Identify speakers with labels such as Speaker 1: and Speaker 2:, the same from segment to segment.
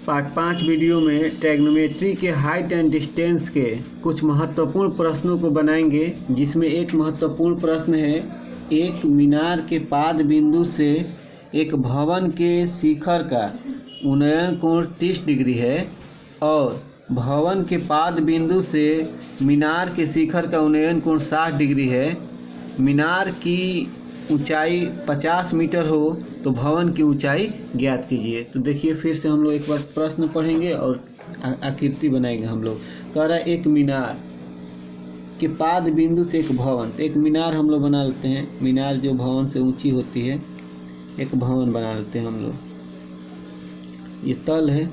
Speaker 1: Part 5 video में trigonometry के height and distance के कुछ महत्वपूर्ण प्रश्नों को बनाएंगे, जिसमें एक महत्वपूर्ण प्रश्न है, एक मीनार के पाद बिंदु से एक भवन के शिखर का उन्नयन कोण 30 डिग्री है और भवन के पाद बिंदु से मीनार के शिखर का उन्नयन कोण 60 डिग्री है। मीनार की ऊंचाई 50 मीटर हो तो भवन की ऊंचाई ज्ञात कीजिए। तो देखिए, फिर से हम लोग एक बार प्रश्न पढ़ेंगे और आकृति बनाएंगे। हम लोग कह रहा है एक मीनार के पाद बिंदु से एक भवन, तो एक मीनार हम लोग बना लेते हैं। मीनार जो भवन से ऊंची होती है, एक भवन बना लेते हैं हम लोग। ये तल है,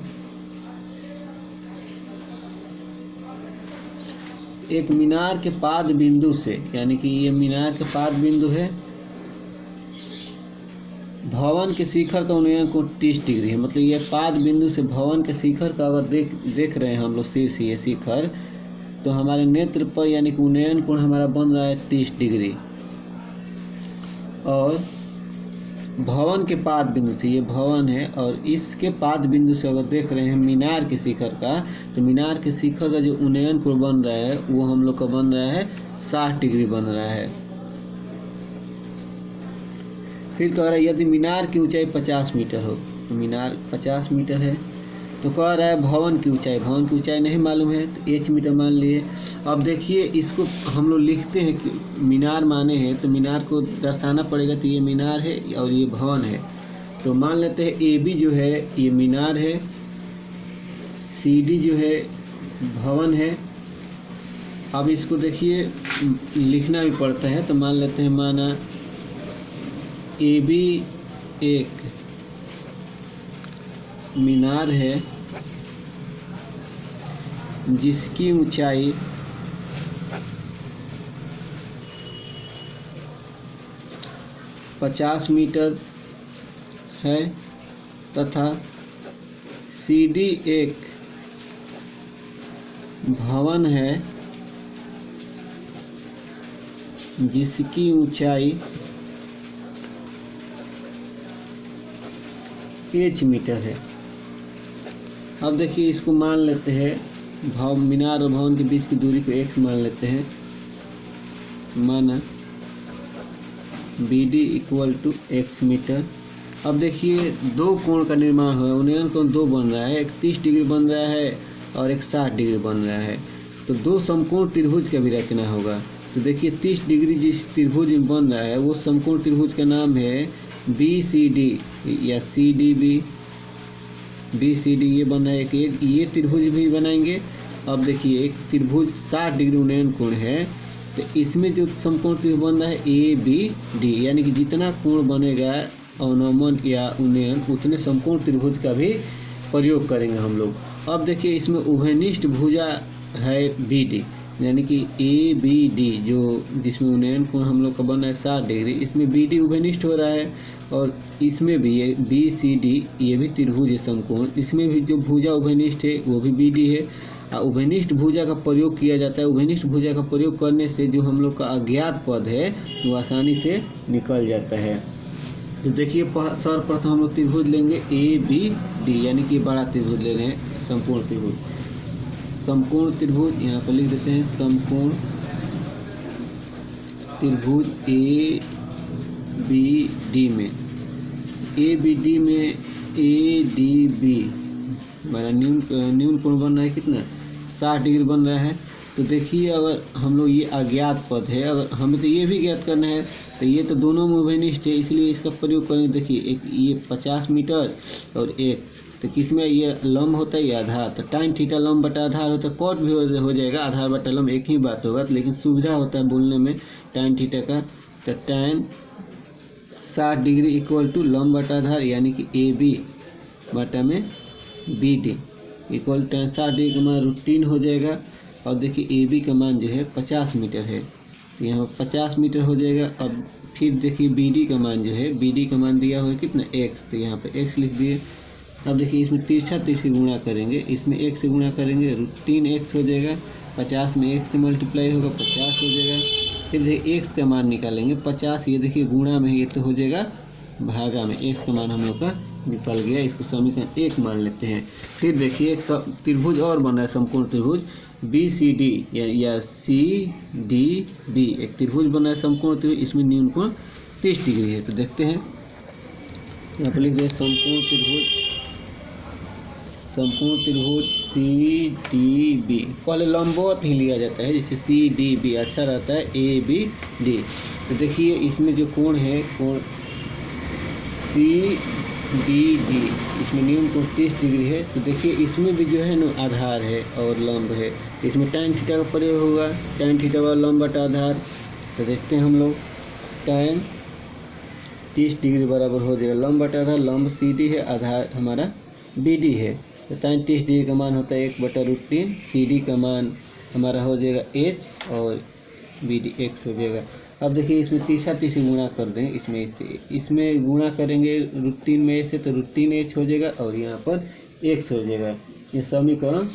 Speaker 1: एक मीनार के पाद बिंदु से, यानी कि ये मीनार के पाद बिंदु है, भवन के शिखर का उन्नयन कोण 30 डिग्री है। मतलब ये पाद बिंदु से भवन के शिखर का अगर देख रहे हैं हम लोग शीर्ष, ये शिखर, तो हमारे नेत्र पर यानी कि उन्नयन कोण हमारा बन रहा है 30 डिग्री। और भवन के पाद बिंदु से, ये भवन है और इसके पाद बिंदु से अगर देख रहे हैं मीनार के शिखर का, तो मीनार के शिखर का जो उन्नयन कोण बन रहा है वो हम लोग का बन रहा है 60 डिग्री बन रहा है। फिर कह रहा है यदि मीनार की ऊंचाई 50 मीटर हो, तो मीनार 50 मीटर है, तो कह रहा है भवन की ऊंचाई नहीं मालूम है, तो h मीटर मान लिए। अब देखिए, इसको हम लोग लिखते हैं कि मीनार माने हैं, तो मीनार को दर्शाना पड़ेगा। तो ये मीनार है और ये भवन है, तो मान लेते हैं AB जो है ये मीनार है, CD जो है भवन है। अब इसको देखिए लिखना भी पड़ता है, तो मान लेते हैं, माना AB एक मीनार है जिसकी ऊंचाई 50 मीटर है तथा CD एक भवन है जिसकी ऊंचाई h मीटर है। अब देखिए, इसको मान लेते हैं, मीनार और भवन के बीच की दूरी को x मान लेते हैं। माना BD equal to x metre. अब देखिए, दो कोण का निर्माण हुआ है, उन्नयन कोण 2 बन रहा है, एक 30 डिग्री बन रहा है और एक 60 डिग्री बन रहा है। तो दो समकोण त्रिभुज का भी रचना होगा। तो देखिए, 30 डिग्री जिस त्रिभुज में बन रहा है वो समकोण त्रिभुज का नाम है BCD या CDB। BCD ये बना है, एक ये त्रिभुज भी बनाएंगे। अब देखिए, एक त्रिभुज 60 डिग्री उन्नयन कोण है, तो इसमें जो समकोण त्रिभुज बन रहा है ABD, यानी कि जितना कोण बनेगा अवनमन या उन्नयन, उतने समकोण त्रिभुज का भी प्रयोग करेंगे हम लोग। अब देखिए, इसमें उभयनिष्ठ भुजा है BD, यानी कि ABD जो जिसमें उन्नयन कोण हम लोग का बना है 60 डिग्री, इसमें BD उभयनिष्ठ हो रहा है और इसमें भी ये BCD ये भी त्रिभुज है समकोण, इसमें भी जो भुजा उभयनिष्ठ है वो भी BD है। उभयनिष्ठ भुजा का प्रयोग किया जाता है। उभयनिष्ठ भुजा का प्रयोग करने से जो हम लोग का अज्ञात पद है वो आसानी से निकल जाता है। तो देखिए, सर्वप्रथम हम लोग त्रिभुज लेंगे ABD, यानी कि बड़ा त्रिभुज ले रहे हैं, संपूर्ण त्रिभुज। समकोण त्रिभुज यहाँ पर लिख देते हैं, समकोण त्रिभुज ABD में, ABD में ADB हमारा न्यून कोण बन रहा है कितना, 60 डिग्री बन रहा है। तो देखिए, अगर हम लोग ये अज्ञात पद है, अगर हमें तो ये भी ज्ञात करना है, तो ये तो दोनों में उभयनिष्ठ है, इसलिए इसका प्रयोग करेंगे। देखिए, एक ये 50 मीटर और x, तो किसमें ये लंब होता है, ये आधार, तो tan थीटा लंब बटा आधार होता है, कॉट भी हो जाएगा, आधार बटा लंब एक ही बात होगा, लेकिन सुविधा होता है बोलने में tan थीटा का। तो tan 60 डिग्री इक्वल टू लंब बटा आधार, यानी कि AB बटा में BD इक्वल tan 60 डिग्री का मान √3 हो जाएगा। और देखिए, AB का मान जो है 50 मीटर है, तो यहाँ 50 मीटर हो जाएगा। अब फिर देखिए, BD का मान जो है, BD का मान दिया हुआ है कितना, x, तो यहाँ पे x लिख दिए। अब देखिए, इसमें तिरछा से गुणा करेंगे, इसमें 1 से गुणा करेंगे, √3x हो जाएगा। 50 में 1 से मल्टीप्लाई होगा, 50 हो जाएगा। फिर देखिए, x का मान निकालेंगे 50, ये देखिए गुणा में, ये तो हो जाएगा भागा में, x का मान हम लोग का निकल गया, इसको समीकरण 1 मान लेते हैं। फिर देखिए एक त्रिभुज और बन रहा है, समकोण त्रिभुज BCD या CDB, एक त्रिभुज बना है समकोण त्रिभुज, इसमें न्यून कोण 30 डिग्री है। तो देखते हैं, यहाँ पर लिख दिया समकोण त्रिभुज CDB। पहले लंबवत ही लिया जाता है, जैसे CDB अच्छा रहता है ABD। तो देखिए इसमें जो कोण है, कोण CDD, इसमें न्यून कोण 30 डिग्री है। तो देखिए इसमें भी जो है ना आधार है और लंब है, इसमें tan थीटा का प्रयोग होगा, tan थीटा वाला लंब बटा आधार। तो देखते हैं हम लोग, tan 30 डिग्री बराबर हो जाएगा लंब बटा आधार, लंब CD है, आधार हमारा BD है। तो tan 30 डिग्री का मान होता है 1/√3, CD का मान हमारा हो जाएगा H और BD X हो जाएगा। अब देखिए इसमें तीसरा गुणा कर दें, इसमें गुणा करेंगे √3 में से, तो √3H हो जाएगा और यहाँ पर X हो जाएगा। ये समीकरण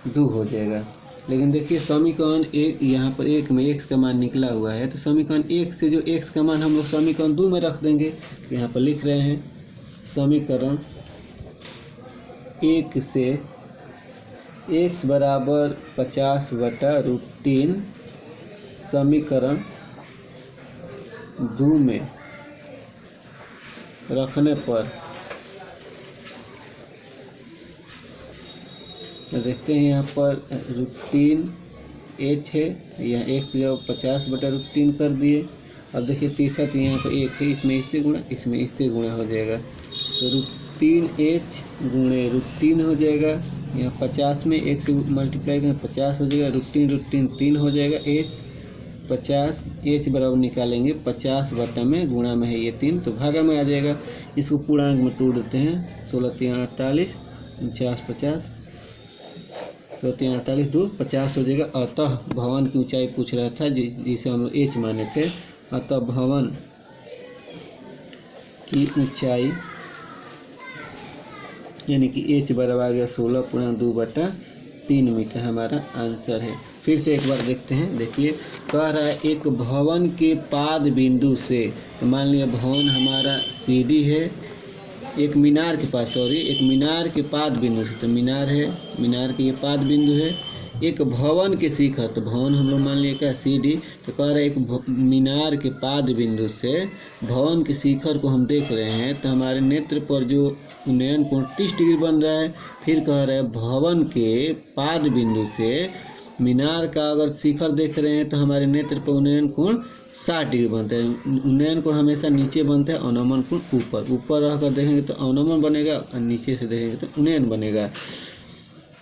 Speaker 1: 2 हो जाएगा। लेकिन देखिए समीकरण 1, यहाँ पर 1 में x का मान निकला हुआ है, तो समीकरण 1 से जो x का मान हम लोग समीकरण 2 में रख देंगे। यहाँ पर लिख रहे हैं समीकरण 1 से x बराबर 50/√3 समीकरण 2 में रखने पर तो देखते हैं यहाँ पर √3H है, यहाँ x जब 50/√3 कर दिए। अब देखिए तीसरा तो यहाँ पर 1 है, इसमें इससे गुणा हो जाएगा, तो √3H गुणे √3 हो जाएगा। यहाँ 50 में 1 से मल्टीप्लाई करें 50 हो जाएगा, √3 3 हो जाएगा, H 50, H बराबर निकालेंगे 50 बटा में गुणा में है ये 3, तो भागा में आ जाएगा। इसको पूर्णांक में तोड़ देते हैं, 16×3 48, 49 50, 48 2 50 हो जाएगा। अतः भवन की ऊंचाई पूछ रहा था, जिसे हम लोग H माने थे। अतः भवन की ऊंचाई यानी कि H बराबर आ गया 16.2/3 मीटर, हमारा आंसर है। फिर से एक बार देखते हैं, देखिए कह रहा है एक भवन के पाद बिंदु से, तो मान लिया भवन हमारा CD है, एक मीनार के पास, एक मीनार के पाद बिंदु से, तो मीनार है, मीनार के ये पाद बिंदु है। एक भवन के शिखर, तो भवन हम लोग मान लिया क्या CD, तो कह रहा है एक मीनार के पाद बिंदु से भवन के शिखर को हम देख रहे हैं, तो हमारे नेत्र पर जो उन्नयन कोण 30 डिग्री बन रहा है। फिर कह रहा है भवन के पाद बिंदु से मीनार का अगर शिखर देख रहे हैं, तो हमारे नेत्र पर उन्नयन कोण 60 डिग्री बनता है। उन्नयन कोण हमेशा नीचे बनता है, अवनमन कोण ऊपर रहकर देखेंगे तो अवनमन बनेगा, और नीचे से देखेंगे तो उन्नयन बनेगा।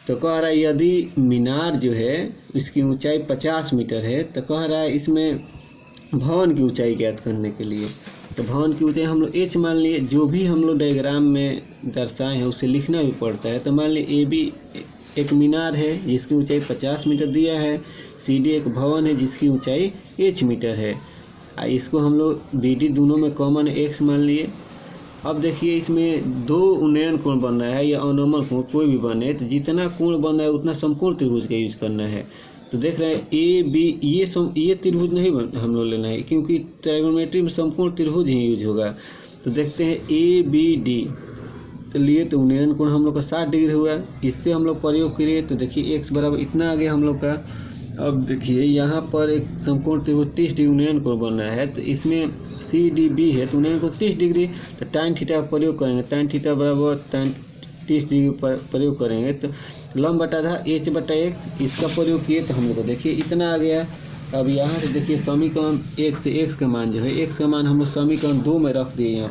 Speaker 1: तो कह रहा है यदि मीनार जो है इसकी ऊंचाई 50 मीटर है, तो कह रहा है इसमें भवन की ऊंचाई ज्ञात करने के लिए, तो भवन की ऊंचाई हम लोग H मान लिए। जो भी हम लोग डायग्राम में दर्शाए हैं उसे लिखना भी पड़ता है। तो मान लीजिए AB एक मीनार है जिसकी ऊंचाई 50 मीटर दिया है, CD एक भवन है जिसकी ऊंचाई H मीटर है। इसको हम लोग BD दोनों में कॉमन X मान लिए। अब देखिए इसमें 2 उन्नयन कोण बन रहा है या अवनमन कोण कोई भी बने, तो जितना कोण बन रहा है उतना समकोण त्रिभुज का यूज करना है। तो देख रहे हैं AB ये त्रिभुज नहीं हम लोग लेना है, क्योंकि ट्राइगोनोमेट्री में समकोण त्रिभुज ही यूज होगा। तो देखते हैं ABD तो लिए, तो उन्नयन कोण हम लोग का 60 डिग्री हुआ, इससे हम लोग प्रयोग करिए तो देखिए x बराबर इतना आ गया हम लोग का। अब देखिए यहाँ पर एक समकोण त्रिभुज 30 डिग्री उन्नयन कोण बन रहा है, तो इसमें CDB है, तो उन्नयन कोण 30 डिग्री, तो tan थीटा का प्रयोग करेंगे, tan थीटा बराबर tan 30 डिग्री पर प्रयोग करेंगे, तो लंब बटा आधार H बटा x, इसका प्रयोग किए तो हम लोग को देखिए इतना आ गया। अब यहाँ से देखिए समीकरण 1 से x का मान जो है, x का मान हम लोग समीकरण 2 में रख दिए।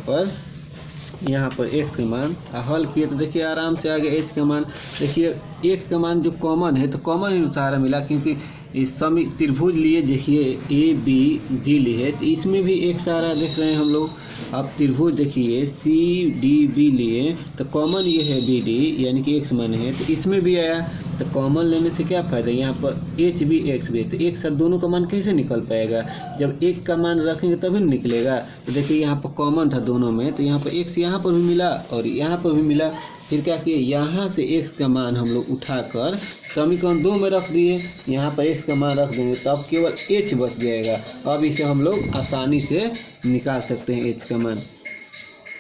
Speaker 1: यहाँ पर x का मान हल किए तो देखिए आराम से आ गया h का मान। देखिए x का मान जो कॉमन है, तो कॉमन ही सहारा मिला, क्योंकि इस त्रिभुज लिए देखिए ABD लिए, तो इसमें भी एक सहारा देख रहे हैं हम लोग। अब त्रिभुज देखिए CDB लिए, तो कॉमन ये है BD यानी कि x मान है, तो इसमें भी आया, तो कॉमन लेने से क्या फ़ायदा, यहाँ पर H भी x भी, तो एक साथ दोनों का मान कैसे निकल पाएगा, जब एक का मान रखेंगे तभी निकलेगा। तो देखिए यहाँ पर कॉमन था दोनों में, तो यहाँ पर x यहाँ पर भी मिला और यहाँ पर भी मिला। फिर क्या किए, यहाँ से x का मान हम लोग उठाकर समीकरण 2 में रख दिए, यहाँ पर x का मान रख देंगे, तब केवल h बच जाएगा। अब इसे हम लोग आसानी से निकाल सकते हैं h का मान।